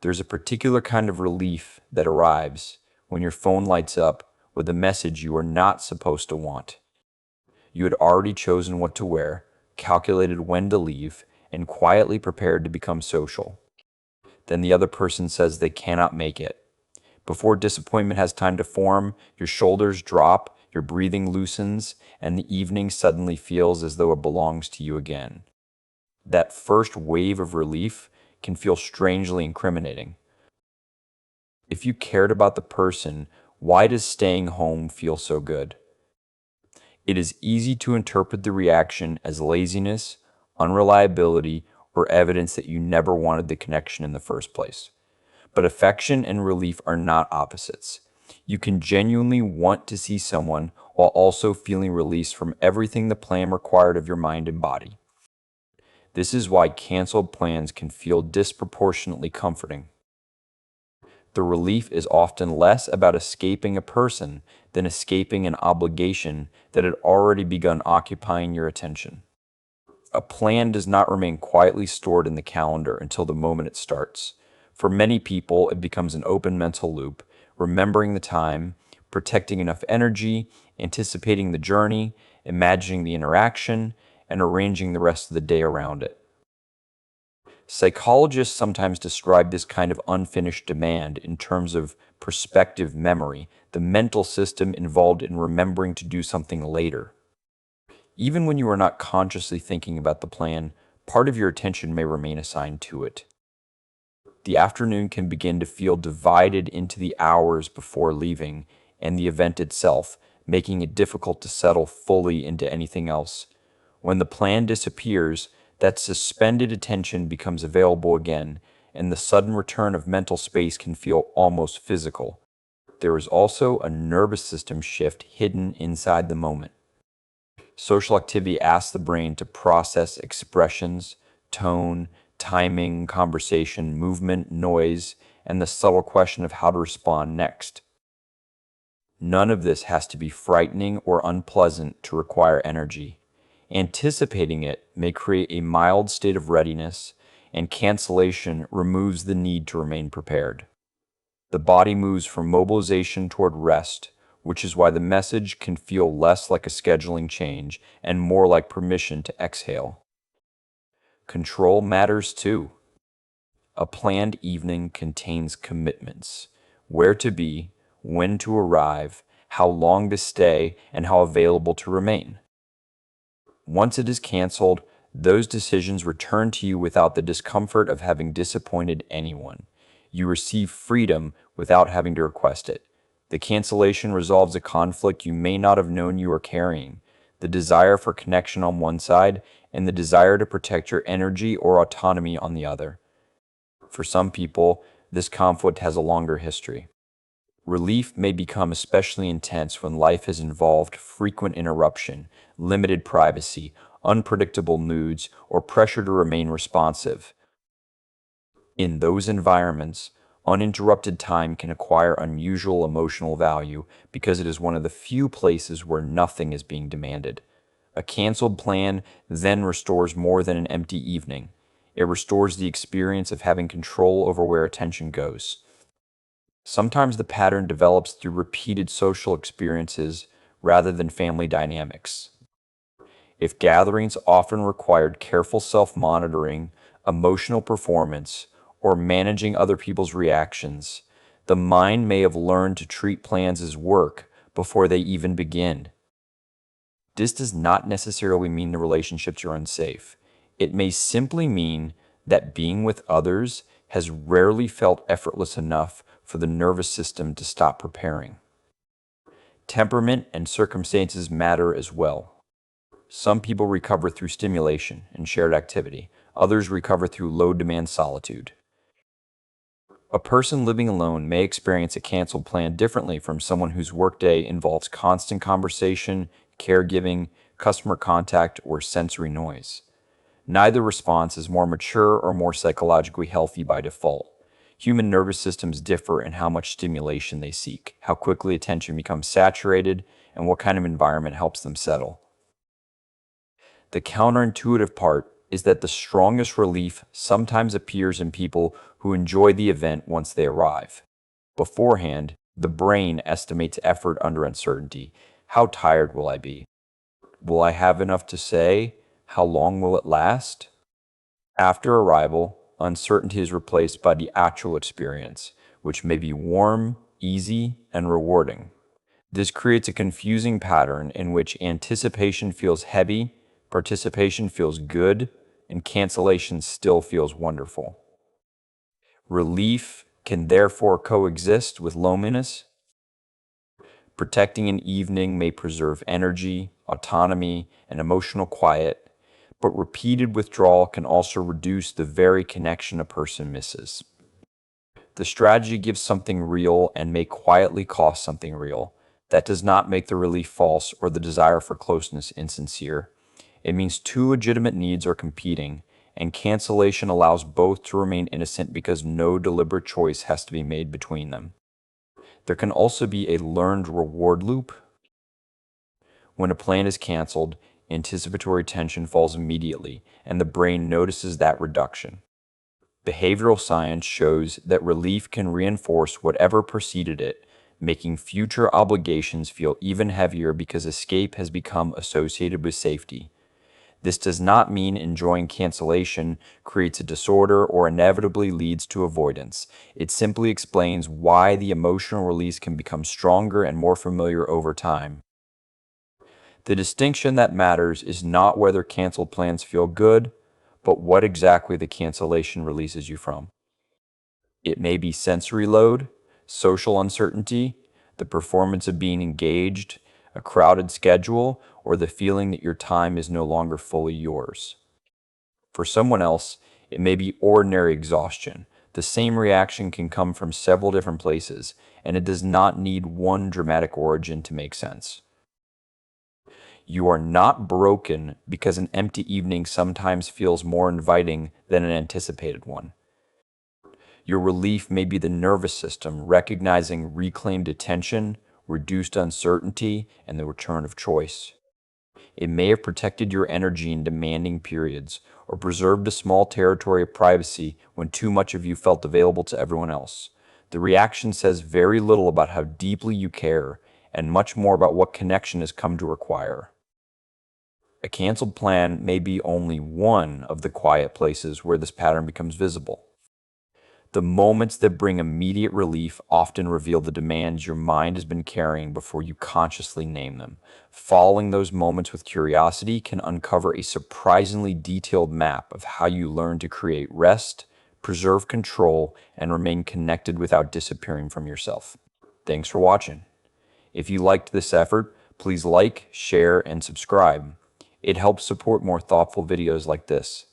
There's a particular kind of relief that arrives when your phone lights up with a message you are not supposed to want. You had already chosen what to wear, calculated when to leave, and quietly prepared to become social. Then the other person says they cannot make it. Before disappointment has time to form, your shoulders drop, your breathing loosens, and the evening suddenly feels as though it belongs to you again. That first wave of relief can feel strangely incriminating. If you cared about the person, why does staying home feel so good? It is easy to interpret the reaction as laziness, unreliability, or evidence that you never wanted the connection in the first place. But affection and relief are not opposites. You can genuinely want to see someone while also feeling released from everything the plan required of your mind and body. This is why canceled plans can feel disproportionately comforting. The relief is often less about escaping a person than escaping an obligation that had already begun occupying your attention. A plan does not remain quietly stored in the calendar until the moment it starts. For many people, it becomes an open mental loop, remembering the time, protecting enough energy, anticipating the journey, imagining the interaction, and arranging the rest of the day around it. Psychologists sometimes describe this kind of unfinished demand in terms of prospective memory, the mental system involved in remembering to do something later. Even when you are not consciously thinking about the plan, part of your attention may remain assigned to it. The afternoon can begin to feel divided into the hours before leaving and the event itself, making it difficult to settle fully into anything else. When the plan disappears, that suspended attention becomes available again, and the sudden return of mental space can feel almost physical. There is also a nervous system shift hidden inside the moment. Social activity asks the brain to process expressions, tone, timing, conversation, movement, noise, and the subtle question of how to respond next. None of this has to be frightening or unpleasant to require energy. Anticipating it may create a mild state of readiness, and cancellation removes the need to remain prepared. The body moves from mobilization toward rest, which is why the message can feel less like a scheduling change and more like permission to exhale. Control matters too. A planned evening contains commitments: where to be, when to arrive, how long to stay, and how available to remain. Once it is canceled, those decisions return to you without the discomfort of having disappointed anyone. You receive freedom without having to request it. The cancellation resolves a conflict you may not have known you were carrying: the desire for connection on one side and the desire to protect your energy or autonomy on the other. For some people, this conflict has a longer history. Relief may become especially intense when life has involved frequent interruption, limited privacy, unpredictable moods, or pressure to remain responsive. In those environments, uninterrupted time can acquire unusual emotional value because it is one of the few places where nothing is being demanded. A canceled plan then restores more than an empty evening. It restores the experience of having control over where attention goes. Sometimes the pattern develops through repeated social experiences rather than family dynamics. If gatherings often required careful self-monitoring, emotional performance, or managing other people's reactions, the mind may have learned to treat plans as work before they even begin. This does not necessarily mean the relationships are unsafe. It may simply mean that being with others has rarely felt effortless enough for the nervous system to stop preparing. Temperament and circumstances matter as well. Some people recover through stimulation and shared activity. Others recover through low-demand solitude. A person living alone may experience a canceled plan differently from someone whose workday involves constant conversation, caregiving, customer contact, or sensory noise. Neither response is more mature or more psychologically healthy by default. Human nervous systems differ in how much stimulation they seek, how quickly attention becomes saturated, and what kind of environment helps them settle. The counterintuitive part is that the strongest relief sometimes appears in people who enjoy the event once they arrive. Beforehand, the brain estimates effort under uncertainty. How tired will I be? Will I have enough to say? How long will it last? After arrival, uncertainty is replaced by the actual experience, which may be warm, easy, and rewarding. This creates a confusing pattern in which anticipation feels heavy, participation feels good, and cancellation still feels wonderful. Relief can therefore coexist with loneliness. Protecting an evening may preserve energy, autonomy, and emotional quiet, but repeated withdrawal can also reduce the very connection a person misses. The strategy gives something real and may quietly cost something real. That does not make the relief false or the desire for closeness insincere. It means two legitimate needs are competing, and cancellation allows both to remain innocent because no deliberate choice has to be made between them. There can also be a learned reward loop. When a plan is canceled, anticipatory tension falls immediately, and the brain notices that reduction. Behavioral science shows that relief can reinforce whatever preceded it, making future obligations feel even heavier because escape has become associated with safety. This does not mean enjoying cancellation creates a disorder or inevitably leads to avoidance. It simply explains why the emotional release can become stronger and more familiar over time. The distinction that matters is not whether canceled plans feel good, but what exactly the cancellation releases you from. It may be sensory load, social uncertainty, the performance of being engaged, a crowded schedule, or the feeling that your time is no longer fully yours. For someone else, it may be ordinary exhaustion. The same reaction can come from several different places, and it does not need one dramatic origin to make sense. You are not broken because an empty evening sometimes feels more inviting than an anticipated one. Your relief may be the nervous system recognizing reclaimed attention, reduced uncertainty, and the return of choice. It may have protected your energy in demanding periods, or preserved a small territory of privacy when too much of you felt available to everyone else. The reaction says very little about how deeply you care, and much more about what connection has come to require. A canceled plan may be only one of the quiet places where this pattern becomes visible. The moments that bring immediate relief often reveal the demands your mind has been carrying before you consciously name them. Following those moments with curiosity can uncover a surprisingly detailed map of how you learn to create rest, preserve control, and remain connected without disappearing from yourself. Thanks for watching. If you liked this effort, please like, share, and subscribe. It helps support more thoughtful videos like this.